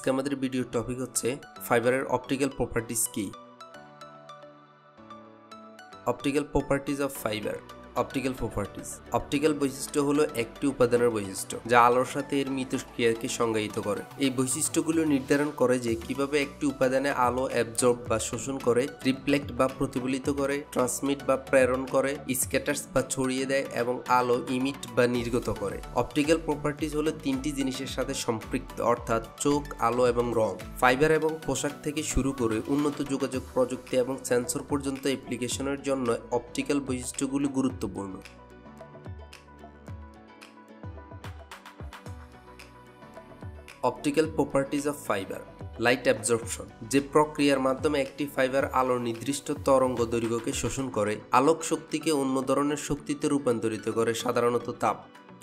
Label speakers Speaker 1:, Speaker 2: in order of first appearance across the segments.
Speaker 1: আজকে আমাদের ভিডিওর টপিক হচ্ছে ফাইবারের অপটিক্যাল প্রপার্টিজ কি। Optical properties of fibre. Optical বৈশিষ্ট্য হলো একটি উপাদানের বৈশিষ্ট্য যা আলোর সাথে এর মিথস্ক্রিয়াকে সংজ্ঞায়িত করে। এই বৈশিষ্ট্যগুলো নির্ধারণ করে যে কিভাবে একটি উপাদানে আলো অ্যাবজর্ব বা শোষণ করে, রিফ্লেক্ট বা প্রতিফলিত করে, ট্রান্সমিট বা প্রেরণ করে, স্ক্যাটার্স বা ছড়িয়ে দেয় এবং আলো ইমিট বা নির্গত করে। অপটিক্যাল প্রপার্টিজ হলো তিনটি জিনিসের সাথে সম্পৃক্ত, অর্থাৎ চোখ, আলো এবং রং। ফাইবার এবং পোশাক থেকে শুরু করে উন্নত যোগাযোগ প্রযুক্তি এবং সেন্সর পর্যন্ত অ্যাপ্লিকেশনের জন্য অপটিক্যাল বৈশিষ্ট্যগুলি গুরুত্বপূর্ণ। Optical properties of fibre. Light absorption, যে প্রক্রিয়ার মাধ্যমে একটি ফাইবার আলোর নির্দিষ্ট তরঙ্গ দৈর্ঘ্যকে শোষণ করে আলোক শক্তিকে অন্য ধরনের শক্তিতে রূপান্তরিত করে, সাধারণত তাপ।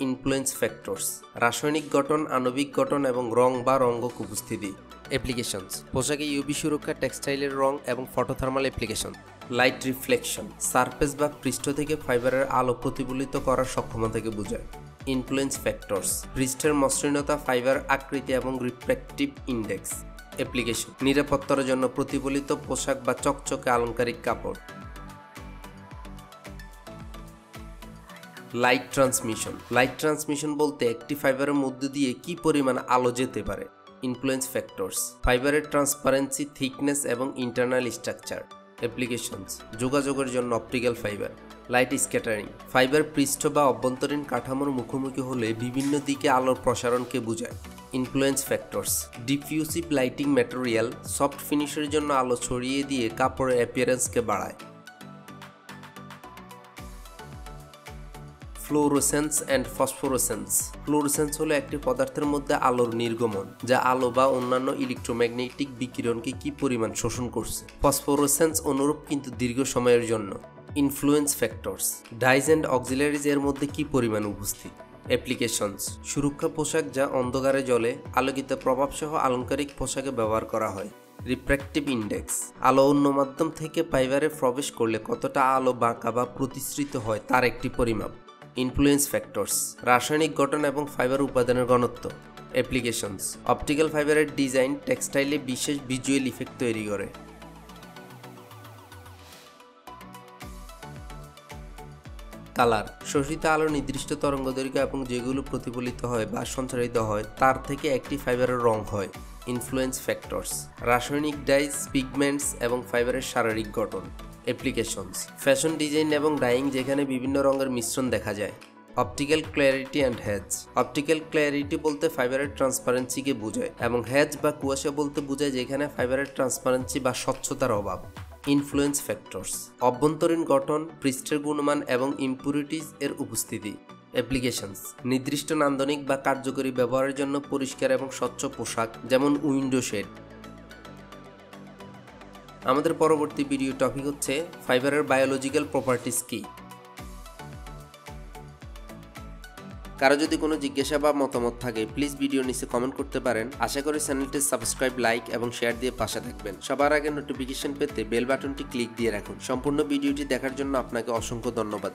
Speaker 1: ইনফ্লুয়েন্স ফ্যাক্টরস, রাসায়নিক গঠন, আণবিক গঠন এবং রং বা রঙ্গক উপস্থিতি। অ্যাপ্লিকেশনস, পোশাকে ইউভি সুরক্ষা, টেক্সটাইলের রং এবং photothermal application. Light reflection, surface বা পৃষ্ঠ থেকে ফাইবারের আলো প্রতিফলিত করার সক্ষমতাকে বোঝায়। ইনফ্লুয়েন্স ফ্যাক্টরস, পৃষ্ঠের মসৃণতা, ফাইবার আকৃতি এবং রিফ্র্যাক্টিভ ইন্ডেক্স। অ্যাপ্লিকেশন, নিরাপত্তার জন্য প্রতিফলিত পোশাক বা চকচকে আলংকারিক কাপড়। লাইট ট্রান্সমিশন বলতে একটি ফাইবারের মধ্য দিয়ে কি পরিমাণ আলো যেতে পারে। ইনফ্লুয়েন্স ফ্যাক্টরস, ফাইবারের ট্রান্সপারেন্সি, থিকনেস এবং ইন্টারনাল স্ট্রাকচার। অ্যাপ্লিকেশনস, যোগাযোগের জন্য optical fibre. Light scattering, fibre পৃষ্ঠ বা অভ্যন্তরীণ কাঠামোর মুখোমুখি হলে বিভিন্ন দিকে আলোর প্রসারণকে বোঝায়। Influence factors, diffusive lighting material, soft ফিনিশের জন্য আলো ছড়িয়ে দিয়ে কাপড়ের অ্যাপিয়ারেন্সকে বাড়ায়। Fluorescence and ফসফোরোসেন্স। ফ্লোরোসেন্স হলো একটি পদার্থের মধ্যে আলোর নির্গমন যা আলো বা অন্যান্য ইলেকট্রোম্যাগনেটিক বিকিরণকে কি পরিমাণ শোষণ করছে। ফসফোরোসেন্স অনুরূপ কিন্তু দীর্ঘ সময়ের জন্য। Influence factors, dies and auxiliaries এর মধ্যে কি পরিমাণ উপস্থিত। অ্যাপ্লিকেশনস, সুরক্ষা পোশাক যা অন্ধকারে জ্বলে, আলোকিত প্রভাব সহ আলংকারিক পোশাকে ব্যবহার করা হয়। রিফ্র্যাক্টিভ ইন্ডেক্স, আলো অন্য মাধ্যম থেকে ফাইবারে প্রবেশ করলে কতটা আলো বাঁকা বা প্রতিসৃত হয় তার একটি পরিমাপ। ইনফ্লুয়েন্স ফ্যাক্টরস, রাসায়নিক গঠন এবং ফাইবার উপাদানের ঘনত্ব। অ্যাপ্লিকেশনস, অপটিক্যাল ফাইবারের ডিজাইন টেক্সটাইলে বিশেষ ভিজুয়াল ইফেক্ট তৈরি করে। কালার, শোষিত আলোর নির্দিষ্ট তরঙ্গদৈর্ঘ্য এবং যেগুলো প্রতিফলিত হয় বা সঞ্চারিত হয় তার থেকে একটি ফাইবারের রং হয়। ইনফ্লুয়েন্স ফ্যাক্টরস, রাসায়নিক ডাইজ, পিগমেন্টস এবং ফাইবারের শারীরিক গঠন। অ্যাপ্লিকেশনস, ফ্যাশন ডিজাইন এবং ডাইং যেখানে বিভিন্ন রঙের মিশ্রণ দেখা যায়। Optical clarity and hedge. Optical clarity বলতে ফাইবারের ট্রান্সপারেন্সিকে বোঝায় এবং হেজ বা কুয়াশা বলতে বোঝায় যেখানে ফাইবারের ট্রান্সপারেন্সি বা স্বচ্ছতার অভাব। ইনফ্লুয়েন্স ফ্যাক্টরস, অভ্যন্তরীণ গঠন, পৃষ্ঠের গুণমান এবং ইম্পুরিটিজ এর উপস্থিতি। অ্যাপ্লিকেশনস, নির্দিষ্ট নান্দনিক বা কার্যকরী ব্যবহারের জন্য পরিষ্কার এবং স্বচ্ছ পোশাক যেমন উইন্ডো শেড। আমাদের পরবর্তী ভিডিও টপিক হচ্ছে ফাইবারের বায়োলজিক্যাল প্রপার্টিজ কি। কারো যদি কোনো জিজ্ঞাসা বা মতামত থাকে প্লিজ ভিডিও নিচে কমেন্ট করতে পারেন। আশা করি চ্যানেলটি সাবস্ক্রাইব, লাইক এবং শেয়ার দিয়ে পাশে থাকবেন। সবার আগে নোটিফিকেশন পেতে বেল বাটনটি ক্লিক দিয়ে রাখুন। সম্পূর্ণ ভিডিওটি দেখার জন্য আপনাকে অসংখ্য ধন্যবাদ।